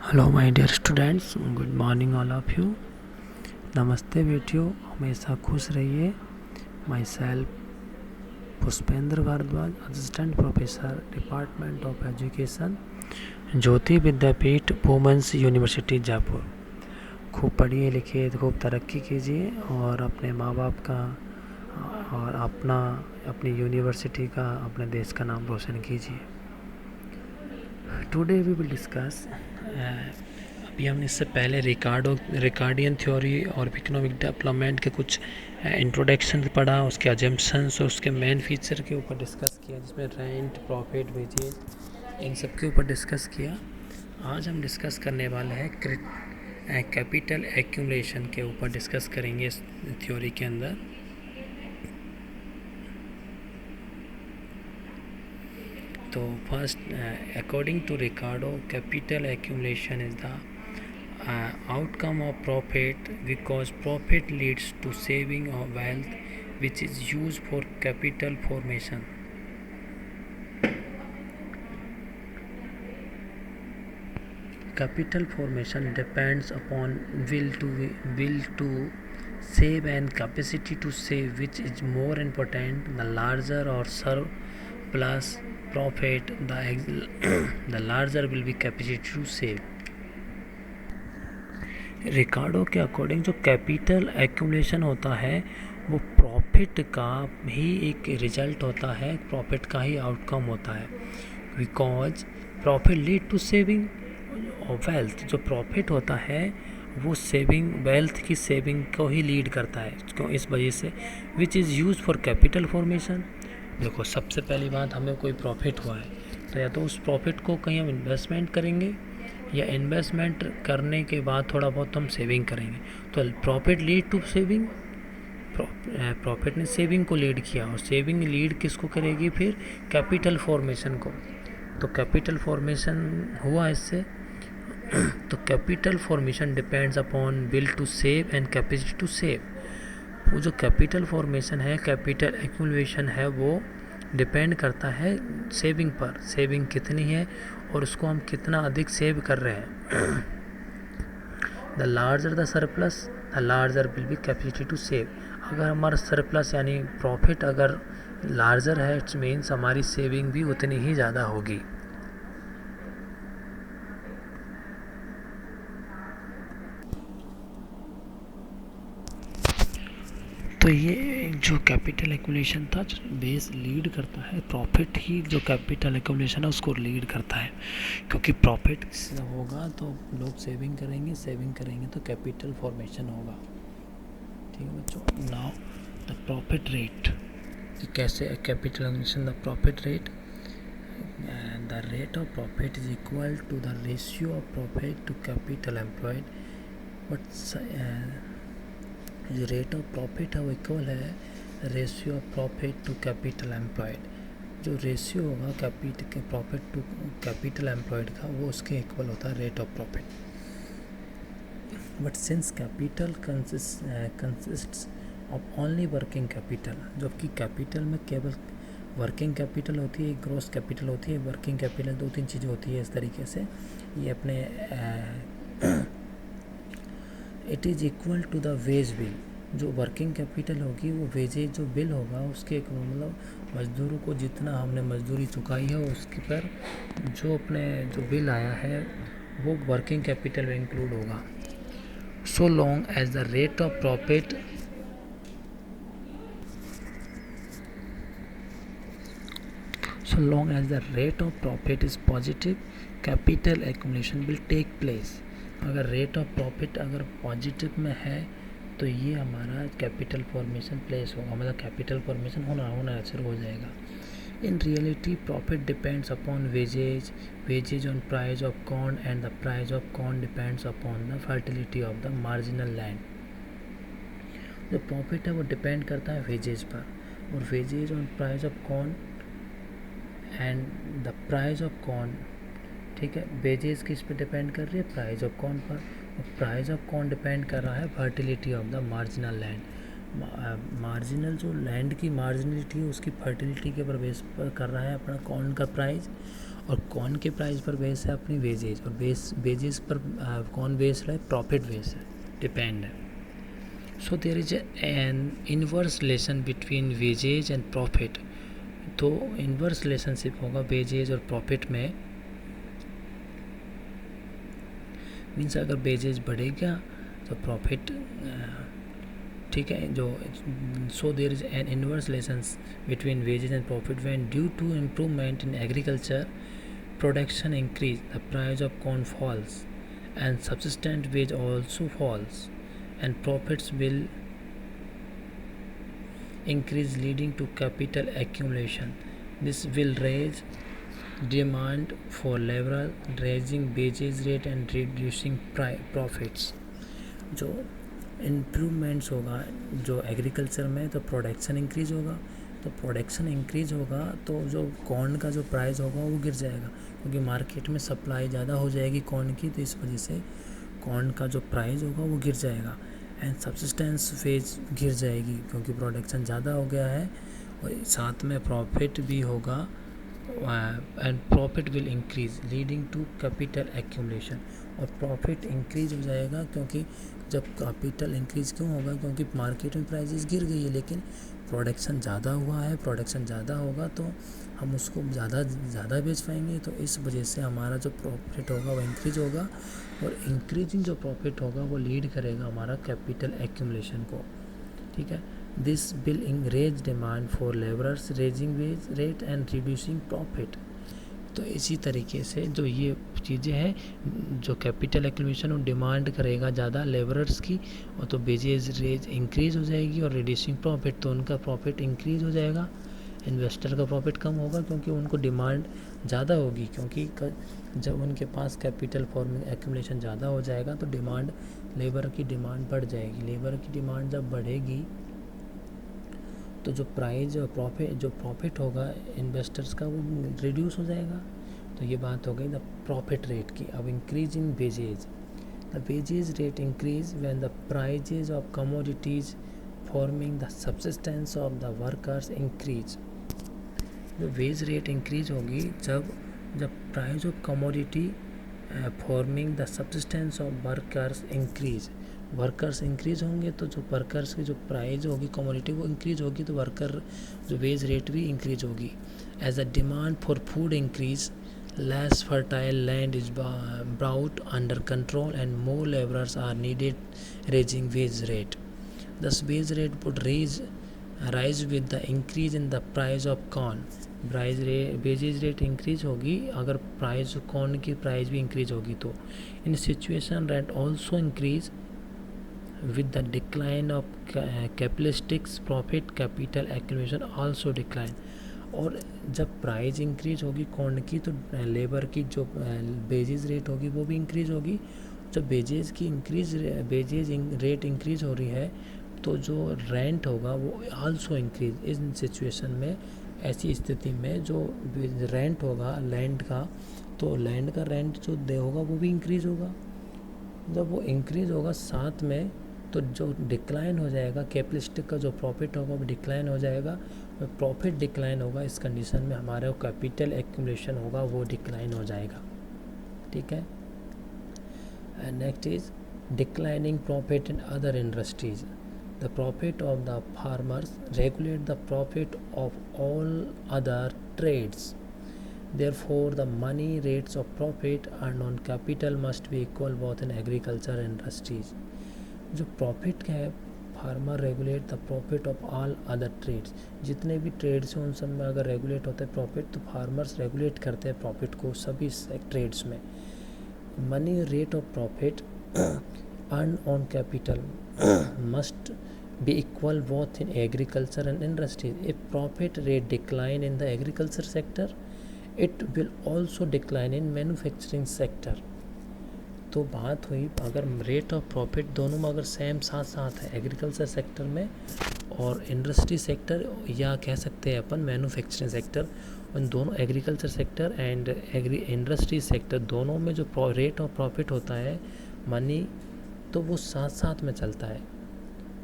Hello my dear students, good morning all of you. नमस्ते बेटियों, हमेशा खुश रहिए। Myself Pushpendra Bhardwaj, assistant professor, department of education, Jyoti Vidyapeeth, women's university Jaipur. खूब पढ़िए लिखिए, खूब तरक्की कीजिए और अपने माँ बाप का और अपनी यूनिवर्सिटी का, अपने देश का नाम रोशन कीजिए। टुडे वी विल डिस्कस, अभी हमने इससे पहले रिकार्डियन थ्योरी और इकोनॉमिक डेवलपमेंट के कुछ इंट्रोडक्शन पढ़ा, उसके अजम्पशंस और उसके मेन फीचर के ऊपर डिस्कस किया, जिसमें रेंट, प्रॉफिट, वेजेज, इन सब के ऊपर डिस्कस किया। आज हम डिस्कस करने वाले हैं कैपिटल एक्यूमुलेशन के ऊपर डिस्कस करेंगे इस थ्योरी के अंदर। तो first, according to Ricardo, capital accumulation is the outcome of profit because profit leads to saving of wealth which is used for capital formation. Capital formation depends upon will to save and capacity to save, which is more important. The larger or surplus profit, the larger will be capacity to save. रिकार्डो के according जो capital accumulation होता है वो profit का ही एक result होता है, profit का ही आउटकम होता है। Because profit lead to saving of wealth, जो प्रॉफिट होता है वो सेविंग, वेल्थ की सेविंग को ही लीड करता है। क्यों? इस वजह से which is use for capital formation. देखो, सबसे पहली बात, हमें कोई प्रॉफिट हुआ है तो या तो उस प्रॉफिट को कहीं हम इन्वेस्टमेंट करेंगे या इन्वेस्टमेंट करने के बाद थोड़ा बहुत हम सेविंग करेंगे। तो profit lead to saving, profit ने सेविंग को लीड किया और सेविंग लीड किसको करेगी? फिर कैपिटल फॉर्मेशन को। तो कैपिटल फॉर्मेशन हुआ इससे। तो capital formation depends upon will to save and capacity to save. वो जो कैपिटल फॉर्मेशन है, कैपिटल एक्यूमुलेशन है, वो डिपेंड करता है सेविंग पर। सेविंग कितनी है और उसको हम कितना अधिक सेव कर रहे हैं। The larger the surplus, the larger will be capacity to save. अगर हमारा सरप्लस यानी प्रॉफिट अगर लार्जर है, इट्स मीन्स हमारी सेविंग भी उतनी ही ज़्यादा होगी। तो ये जो कैपिटल एक्यूमुलेशन था, बेस लीड करता है, प्रॉफिट ही जो कैपिटल एक्यूमुलेशन है उसको लीड करता है। क्योंकि प्रॉफिट होगा तो लोग सेविंग करेंगे, सेविंग करेंगे तो कैपिटल फॉर्मेशन होगा। ठीक है बच्चों। नाउ द प्रॉफिट रेट, कैसे capital accumulation, the profit rate, the rate of profit is equal to the ratio of profit to capital employed. But जो रेट ऑफ प्रॉफिट है वो इक्वल है ratio of profit to capital employed. जो ratio होगा profit to capital employed का, वो उसके equal होता है rate of profit. But since capital consists of only working capital, जबकि कैपिटल में केवल वर्किंग कैपिटल होती है, ग्रॉस कैपिटल होती है, वर्किंग कैपिटल, दो तीन चीज़ें होती है इस तरीके से। ये अपने it is equal to the wage bill. जो वर्किंग कैपिटल होगी वो वेजेज जो बिल होगा उसके, मतलब मज़दूरों को जितना हमने मजदूरी चुकाई है उसके पर जो अपने जो बिल आया है वो वर्किंग कैपिटल में इंक्लूड होगा। So long as the rate of profit so long as the rate of profit is positive, capital accumulation will take place. अगर रेट ऑफ प्रॉफिट अगर पॉजिटिव में है तो ये हमारा कैपिटल फॉर्मेशन प्लेस होगा, मतलब कैपिटल फॉर्मेशन होना शुरू हो जाएगा। In reality profit depends upon wages on price of corn and the price of corn depends upon the fertility of the marginal land. जो प्रॉफिट है वो डिपेंड करता है वेजेज पर, और wages on price of corn and the price of corn, ठीक है। Wages किस पे डिपेंड कर रही है? प्राइस ऑफ कॉर्न पर। और प्राइस ऑफ कॉर्न डिपेंड कर रहा है fertility of the marginal land. Marginal जो लैंड की मार्जिनलिटी है उसकी फर्टिलिटी के पर बेस पर कर रहा है अपना कॉर्न का प्राइस। और कौन के प्राइस पर बेस है अपनी वेजेज, और वेजेस पर कौन बेस्ड है, प्रॉफिट बेस है, डिपेंड है. So there is an inverse relation between wages and profit. तो इनवर्स रिलेशनशिप होगा वेजेज और प्रॉफिट में. मीन्स अगर वेजेज बढ़ेगा तो प्रॉफिट, ठीक है, जो so there is an inverse relation between wages and profit when due to improvement in agriculture production increase, the price of corn falls, and subsistence wage also falls, and profits will increase, leading to capital accumulation. This will raise demand for labor, raising wages rate and reducing profits. जो improvements होगा जो agriculture में, तो production increase होगा, तो production increase होगा तो जो कॉर्न का जो प्राइस होगा वो गिर जाएगा, क्योंकि मार्केट में सप्लाई ज़्यादा हो जाएगी कॉर्न की, तो इस वजह से कॉर्न का जो प्राइस होगा वो गिर जाएगा. एंड सब्सिस्टेंस वेज गिर जाएगी क्योंकि प्रोडक्शन ज़्यादा हो गया है, और साथ में प्रॉफिट भी होगा, and profit will increase leading to capital accumulation. और प्रॉफिट इंक्रीज हो जाएगा, क्योंकि जब कैपिटल इंक्रीज क्यों होगा, क्योंकि मार्केट में प्राइसेस गिर गई है लेकिन प्रोडक्शन ज़्यादा हुआ है. प्रोडक्शन ज़्यादा होगा तो हम उसको ज़्यादा बेच पाएंगे, तो इस वजह से हमारा जो प्रॉफिट होगा वो इंक्रीज होगा, और इंक्रीजिंग जो प्रॉफिट होगा वो लीड करेगा हमारा कैपिटल एक्यूमुलेशन को. ठीक है. This will increase demand for labourers, raising wage rate and reducing profit. तो इसी तरीके से जो ये चीज़ें हैं, जो कैपिटल एक्यूमुलेशन वो डिमांड करेगा ज़्यादा लेबरर्स की, और तो वेजेज रेज इंक्रीज हो जाएगी, और रिड्यूसिंग प्रॉफिट, तो उनका प्रॉफिट इंक्रीज हो जाएगा. इन्वेस्टर का प्रॉफिट कम होगा क्योंकि उनको डिमांड ज़्यादा होगी, क्योंकि जब उनके पास कैपिटल फॉर्मिंग एक्यूमुलेशन ज़्यादा हो जाएगा तो डिमांड, लेबर की डिमांड बढ़ जाएगी. लेबर की डिमांड जब बढ़ेगी तो जो प्राइस जो प्रॉफिट होगा इन्वेस्टर्स का वो रिड्यूस हो जाएगा. तो ये बात हो गई द प्रॉफिट रेट की. अब increase in wages, the wages rate increase when the prices of commodities forming the subsistence of the workers increase. जो वेज रेट इंक्रीज होगी जब price of commodity forming the subsistence of workers increase. Workers increase होंगे तो जो workers की जो price होगी commodity वो इंक्रीज होगी, तो वर्कर जो वेज रेट भी इंक्रीज होगी. As a demand for food increase, less fertile land is brought under control and more labourers are needed, raising wage rate. Thus wage rate would rise with the increase in the price of corn. Wages rate increase होगी अगर price corn की price भी increase होगी तो. In situation rate also increase with the decline of capitalistics profit, capital accumulation also decline. और जब price increase होगी corn की तो लेबर की जो वेजेज रेट होगी वो भी इंक्रीज होगी. जब वेजेज रेट इंक्रीज हो रही है तो जो रेंट होगा वो आल्सो इंक्रीज. इस सिचुएशन में, ऐसी स्थिति में जो रेंट होगा लैंड का, तो लैंड का रेंट जो दे होगा वो भी इंक्रीज होगा. जब वो इंक्रीज होगा साथ में तो जो डिक्लाइन हो जाएगा कैपिटलिस्टिक का जो प्रॉफिट होगा वो डिक्लाइन हो जाएगा. प्रॉफिट डिक्लाइन होगा इस कंडीशन में हमारा कैपिटल एक्यूमुलेशन होगा वो डिक्लाइन हो जाएगा. ठीक है. Next is declining profit in other industries. The profit of the farmers regulate the profit of all other trades. Therefore, the money rates of profit earned on capital must be equal both in agriculture and industries. जो profit है farmer regulate the profit of all other trades. जितने भी trades हैं उन सब में अगर regulate होता है प्रॉफिट तो फार्मर्स रेगुलेट करते हैं प्रॉफिट को सभी ट्रेड्स में. Money rate of profit earn on capital must be equal both in agriculture and industry. If profit rate decline in the agriculture sector, it will also decline in manufacturing sector. तो बात हुई अगर rate of profit दोनों में अगर same साथ साथ है एग्रीकल्चर सेक्टर में और इंडस्ट्री सेक्टर या कह सकते हैं अपन मैन्युफैक्चरिंग सेक्टर, उन दोनों agriculture sector and industry sector दोनों में जो रेट ऑफ प्रॉफिट होता है मनी तो वो साथ साथ में चलता है.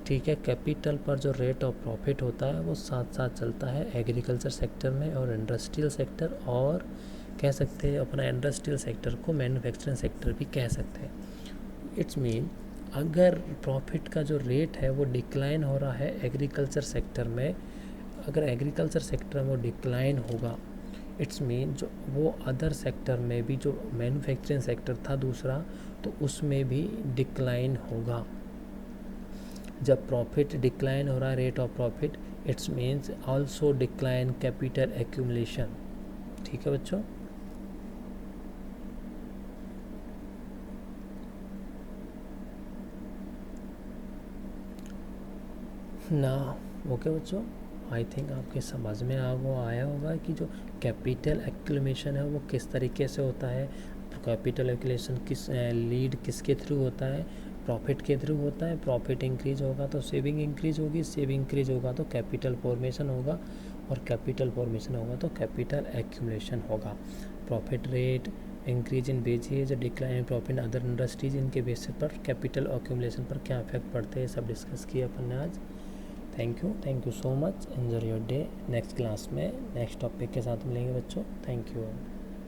ठीक है. कैपिटल पर जो रेट ऑफ प्रॉफिट होता है वो साथ साथ चलता है एग्रीकल्चर सेक्टर में और इंडस्ट्रियल सेक्टर और कह सकते हैं, अपना इंडस्ट्रियल सेक्टर को मैन्युफैक्चरिंग सेक्टर भी कह सकते हैं। इट्स मीन अगर प्रॉफिट का जो रेट है वो डिक्लाइन हो रहा है एग्रीकल्चर सेक्टर में, अगर एग्रीकल्चर सेक्टर में वो डिक्लाइन होगा, इट्स मीन जो वो अदर सेक्टर में भी, जो मैन्युफैक्चरिंग सेक्टर था दूसरा, तो उसमें भी डिक्लाइन होगा। जब प्रॉफिट डिक्लाइन हो रहा है, rate of profit, it's means also decline capital accumulation. ठीक है बच्चों। ना ओके बच्चों, आई थिंक आपके समझ में आया होगा कि जो कैपिटल एक्यूमुलेशन है वो किस तरीके से होता है। कैपिटल एक्यूमुलेशन लीड किसके थ्रू होता है, प्रॉफिट के थ्रू होता है। प्रॉफिट इंक्रीज होगा तो सेविंग इंक्रीज होगी, सेविंग इंक्रीज होगा तो कैपिटल फॉर्मेशन होगा, और कैपिटल फॉर्मेशन होगा तो कैपिटल एक्यूमुलेशन होगा। Profit rate, increase in wages, decline in profit other industries, इनके बेसिस पर कैपिटल एक्यूमुलेशन पर क्या इफेक्ट पड़ते हैं, सब डिस्कस किया अपन ने आज। Thank you so much, enjoy your day. Next class में नेक्स्ट टॉपिक के साथ मिलेंगे बच्चों। Thank you.